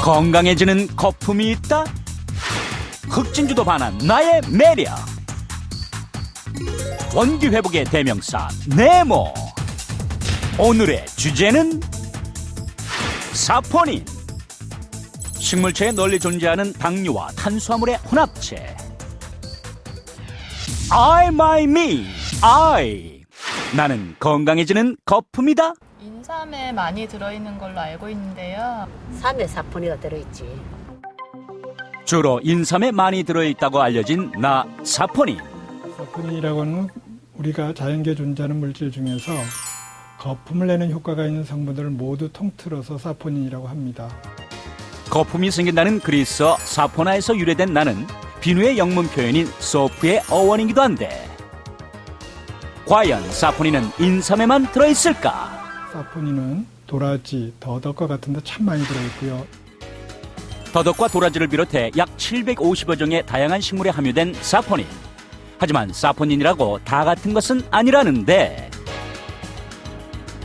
건강해지는 거품이 있다? 흑진주도 반한 나의 매력. 원기 회복의 대명사 네모. 오늘의 주제는 사포닌. 식물체에 널리 존재하는 당류와 탄수화물의 혼합체. I, my, me, I. 나는 건강해지는 거품이다. 인삼에 많이 들어있는 걸로 알고 있는데요. 삼에 사포닌이 들어있지. 주로 인삼에 많이 들어있다고 알려진 나 사포닌. 사포닌이라고 하는 우리가 자연계에 존재하는 물질 중에서 거품을 내는 효과가 있는 성분들을 모두 통틀어서 사포닌이라고 합니다. 거품이 생긴다는 그리스어 사포나에서 유래된 나는 비누의 영문 표현인 소프의 어원이기도 한데, 과연 사포닌은 인삼에만 들어있을까? 사포닌은 도라지, 더덕과 같은 데 참 많이 들어있고요. 더덕과 도라지를 비롯해 약 750여 종의 다양한 식물에 함유된 사포닌. 하지만 사포닌이라고 다 같은 것은 아니라는데,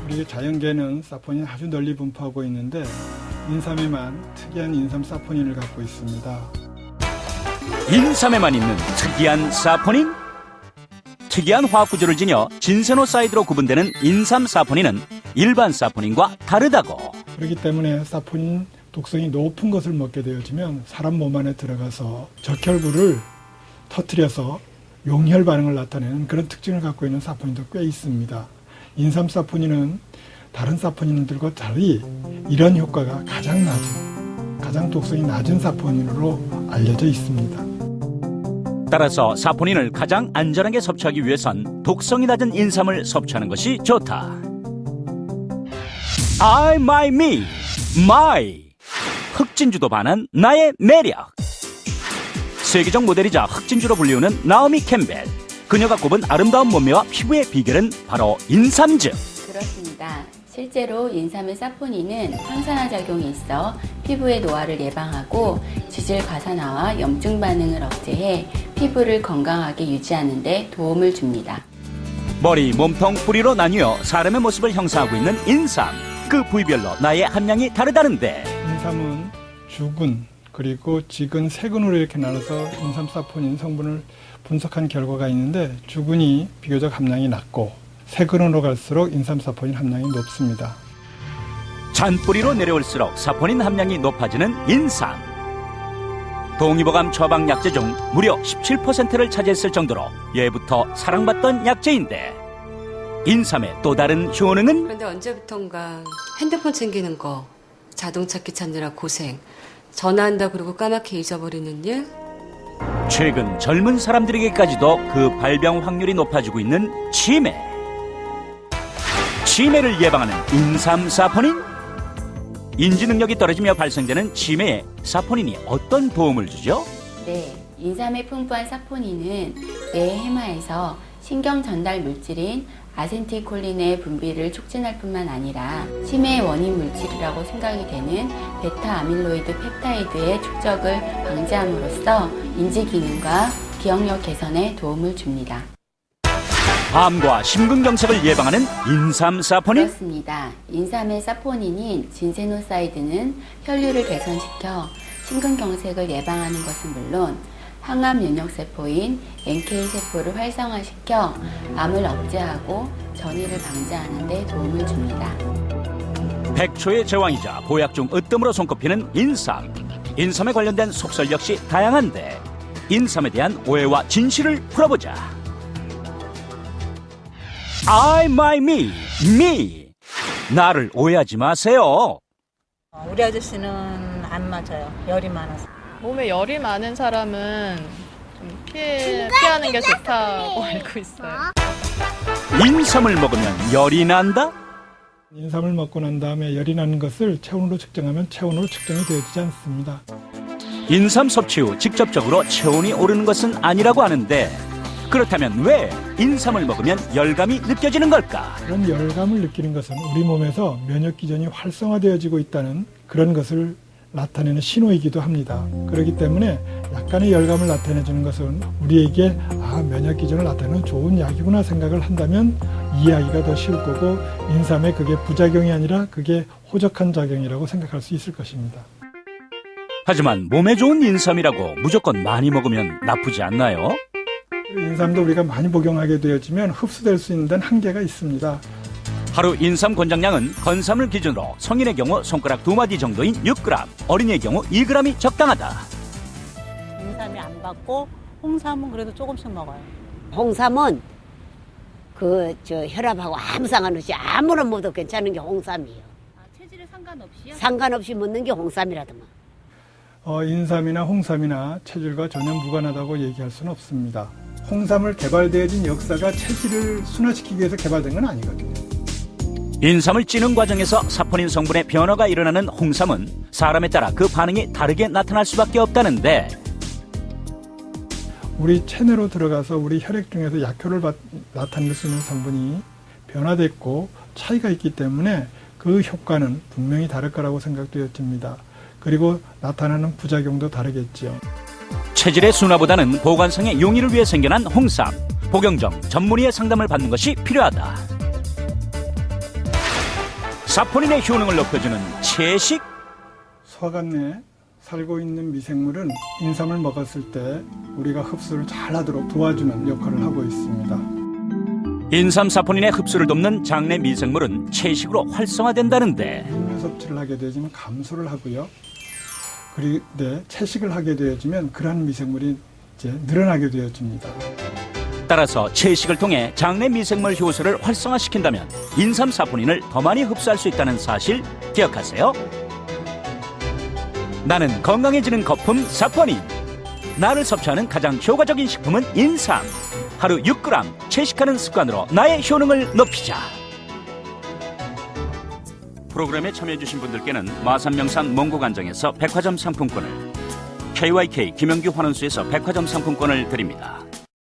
우리 자연계는 사포닌 아주 널리 분포하고 있는데 인삼에만 특이한 인삼 사포닌을 갖고 있습니다. 인삼에만 있는 특이한 사포닌? 특이한 화학 구조를 지녀 진세노사이드로 구분되는 인삼 사포닌은 일반 사포닌과 다르다고. 그렇기 때문에 사포닌 독성이 높은 것을 먹게 되어지면 사람 몸 안에 들어가서 적혈구를 터뜨려서 용혈 반응을 나타내는 그런 특징을 갖고 있는 사포닌도 꽤 있습니다. 인삼 사포닌은 다른 사포닌들과 달리 이런 효과가 가장 낮은, 가장 독성이 낮은 사포닌으로 알려져 있습니다. 따라서 사포닌을 가장 안전하게 섭취하기 위해선 독성이 낮은 인삼을 섭취하는 것이 좋다. I, my, me, my. 흑진주도 반한 나의 매력. 세계적 모델이자 흑진주로 불리우는 나오미 캠벨. 그녀가 꼽은 아름다운 몸매와 피부의 비결은 바로 인삼즙. 그렇습니다. 실제로 인삼의 사포닌은 항산화 작용이 있어 피부의 노화를 예방하고 지질 과산화와 염증 반응을 억제해 피부를 건강하게 유지하는 데 도움을 줍니다. 머리, 몸통, 뿌리로 나뉘어 사람의 모습을 형성하고 있는 인삼. 그 부위별로 나의 함량이 다르다는데, 인삼은 주근 그리고 지근, 세근으로 이렇게 나눠서 인삼 사포닌 성분을 분석한 결과가 있는데, 주근이 비교적 함량이 낮고 세근으로 갈수록 인삼 사포닌 함량이 높습니다. 잔뿌리로 내려올수록 사포닌 함량이 높아지는 인삼. 동의보감 처방 약제 중 무려 17%를 차지했을 정도로 예부터 사랑받던 약제인데, 인삼의 또 다른 효능은? 그런데 언제부턴가 핸드폰 챙기는 거, 자동차키 찾느라 고생, 전화한다 그러고 까맣게 잊어버리는 일? 최근 젊은 사람들에게까지도 그 발병 확률이 높아지고 있는 치매. 치매를 예방하는 인삼 사포닌? 인지 능력이 떨어지며 발생되는 치매에 사포닌이 어떤 도움을 주죠? 네, 인삼에 풍부한 사포닌은 뇌 해마에서 신경 전달 물질인 아세틸콜린의 분비를 촉진할 뿐만 아니라 치매의 원인 물질이라고 생각이 되는 베타 아밀로이드 펩타이드의 축적을 방지함으로써 인지 기능과 기억력 개선에 도움을 줍니다. 암과 심근경색을 예방하는 인삼 사포닌? 그렇습니다. 인삼의 사포닌인 진세노사이드는 혈류를 개선시켜 심근경색을 예방하는 것은 물론 항암 면역세포인 NK세포를 활성화시켜 암을 억제하고 전이를 방지하는 데 도움을 줍니다. 백초의 제왕이자 보약 중 으뜸으로 손꼽히는 인삼. 인삼에 관련된 속설 역시 다양한데, 인삼에 대한 오해와 진실을 풀어보자. I, my, me, me. 나를 오해하지 마세요. 우리 아저씨는 안 맞아요. 열이 많아서. 몸에 열이 많은 사람은 좀 피하는 게 좋다고 알고 있어요. 인삼을 먹으면 열이 난다? 인삼을 먹고 난 다음에 열이 나는 것을 체온으로 측정하면 체온으로 측정이 되어지지 않습니다. 인삼 섭취 후 직접적으로 체온이 오르는 것은 아니라고 하는데, 그렇다면 왜 인삼을 먹으면 열감이 느껴지는 걸까? 그런 열감을 느끼는 것은 우리 몸에서 면역 기전이 활성화되어지고 있다는 그런 것을 나타내는 신호이기도 합니다. 그렇기 때문에 약간의 열감을 나타내주는 것은 우리에게 면역 기전을 나타내는 좋은 약이구나 생각을 한다면 이해하기가 더 쉬울 거고, 인삼에 그게 부작용이 아니라 그게 호적한 작용이라고 생각할 수 있을 것입니다. 하지만 몸에 좋은 인삼이라고 무조건 많이 먹으면 나쁘지 않나요? 인삼도 우리가 많이 복용하게 되어지면 흡수될 수 있는 데는 한계가 있습니다. 하루 인삼 권장량은 건삼을 기준으로 성인의 경우 손가락 2마디 정도인 6g, 어린이의 경우 2g이 적당하다. 인삼이 안 받고 홍삼은 그래도 조금씩 먹어요. 홍삼은 혈압하고 아무 상관없이 아무나 먹어도 괜찮은 게 홍삼이에요. 체질에 상관없이요? 상관없이 먹는 게 홍삼이라더만. 인삼이나 홍삼이나 체질과 전혀 무관하다고 얘기할 수는 없습니다. 홍삼을 개발되어진 역사가 체질을 순화시키기 위해서 개발된 건 아니거든요. 인삼을 찌는 과정에서 사포닌 성분의 변화가 일어나는 홍삼은 사람에 따라 그 반응이 다르게 나타날 수밖에 없다는데, 우리 체내로 들어가서 우리 혈액 중에서 약효를 나타낼 수 있는 성분이 변화됐고 차이가 있기 때문에 그 효과는 분명히 다를 거라고 생각되어집니다. 그리고 나타나는 부작용도 다르겠지요. 체질의 순화보다는 보관상의 용이를 위해 생겨난 홍삼. 복용 전 전문의의 상담을 받는 것이 필요하다. 사포닌의 효능을 높여주는 채식. 소화관 내에 살고 있는 미생물은 인삼을 먹었을 때 우리가 흡수를 잘 하도록 도와주는 역할을 하고 있습니다. 인삼 사포닌의 흡수를 돕는 장내 미생물은 채식으로 활성화된다는데, 육류 섭취를 하게 되어지면 감소를 하고요. 그런데 채식을 하게 되어지면 그러한 미생물이 이제 늘어나게 되어집니다. 따라서 채식을 통해 장내 미생물 효소를 활성화시킨다면 인삼 사포닌을 더 많이 흡수할 수 있다는 사실 기억하세요. 나는 건강해지는 거품 사포닌. 나를 섭취하는 가장 효과적인 식품은 인삼. 하루 6g 채식하는 습관으로 나의 효능을 높이자. 프로그램에 참여해주신 분들께는 마산명산 몽고간장에서 백화점 상품권을, KYK 김영규 환원수에서 백화점 상품권을 드립니다.